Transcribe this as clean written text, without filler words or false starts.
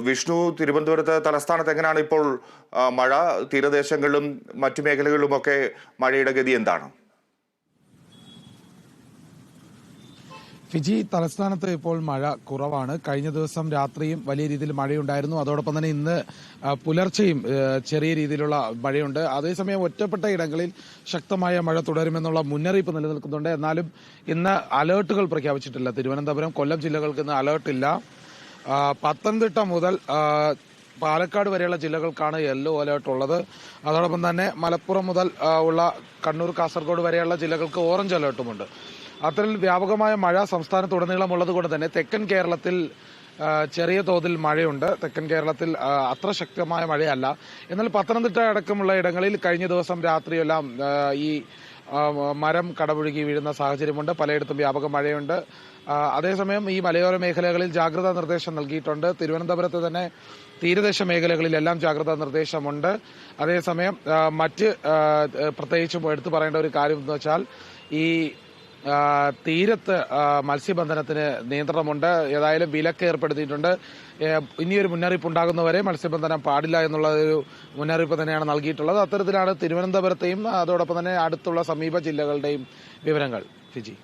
വിഷ്ണു, തിരുവനന്തപുരത്ത് തലസ്ഥാനത്ത് എങ്ങനെയാണ് ഇപ്പോൾ മഴ? തീരദേശങ്ങളിലും മറ്റു മേഖലകളിലുമൊക്കെ മഴയുടെ ഗതി എന്താണ്? ഫിജി, തലസ്ഥാനത്ത് ഇപ്പോൾ മഴ കുറവാണ്. കഴിഞ്ഞ ദിവസം രാത്രിയും വലിയ രീതിയിൽ മഴയുണ്ടായിരുന്നു. അതോടൊപ്പം തന്നെ ഇന്ന് പുലർച്ചെയും ചെറിയ രീതിയിലുള്ള മഴയുണ്ട്. അതേസമയം ഒറ്റപ്പെട്ട ഇടങ്ങളിൽ ശക്തമായ മഴ തുടരുമെന്നുള്ള മുന്നറിയിപ്പ് നിലനിൽക്കുന്നുണ്ട്. എന്നാലും ഇന്ന് അലേർട്ടുകൾ പ്രഖ്യാപിച്ചിട്ടില്ല. തിരുവനന്തപുരം, കൊല്ലം ജില്ലകൾക്ക് ഇന്ന് അലേർട്ടില്ല. പത്തനംതിട്ട മുതൽ പാലക്കാട് വരെയുള്ള ജില്ലകൾക്കാണ് യെല്ലോ അലേർട്ട് ഉള്ളത്. അതോടൊപ്പം തന്നെ മലപ്പുറം മുതൽ ഉള്ള കണ്ണൂർ, കാസർഗോഡ് വരെയുള്ള ജില്ലകൾക്ക് ഓറഞ്ച് അലേർട്ടുമുണ്ട്. അത്തരത്തിൽ വ്യാപകമായ മഴ സംസ്ഥാനത്തുടനീളമുള്ളത് കൊണ്ട് തന്നെ തെക്കൻ കേരളത്തിൽ ചെറിയ തോതിൽ മഴയുണ്ട്. തെക്കൻ കേരളത്തിൽ അത്ര ശക്തമായ മഴയല്ല. എന്നാൽ പത്തനംതിട്ട അടക്കമുള്ള ഇടങ്ങളിൽ കഴിഞ്ഞ ദിവസം രാത്രിയെല്ലാം ഈ മരം കടപുഴകി വീഴുന്ന സാഹചര്യമുണ്ട്. പലയിടത്തും വ്യാപക മഴയുണ്ട്. അതേസമയം ഈ മലയോര മേഖലകളിൽ ജാഗ്രതാ നിർദ്ദേശം നൽകിയിട്ടുണ്ട്. തിരുവനന്തപുരത്ത് തന്നെ തീരദേശ മേഖലകളിലെല്ലാം ജാഗ്രതാ നിർദ്ദേശമുണ്ട്. അതേസമയം മറ്റ് പ്രത്യേകിച്ചും എടുത്തു പറയേണ്ട ഒരു കാര്യം എന്ന് വെച്ചാൽ ഈ തീരത്ത് മത്സ്യബന്ധനത്തിന് നിയന്ത്രണമുണ്ട്. ഏതായാലും വിലക്ക് ഏർപ്പെടുത്തിയിട്ടുണ്ട്. ഇനിയൊരു മുന്നറിയിപ്പ് ഉണ്ടാകുന്നവരെ മത്സ്യബന്ധനം പാടില്ല എന്നുള്ള ഒരു മുന്നറിയിപ്പ് തന്നെയാണ് നൽകിയിട്ടുള്ളത്. അത്തരത്തിലാണ് തിരുവനന്തപുരത്തെയും അതോടൊപ്പം തന്നെ അടുത്തുള്ള സമീപ ജില്ലകളുടെയും വിവരങ്ങൾ. ഫിജി.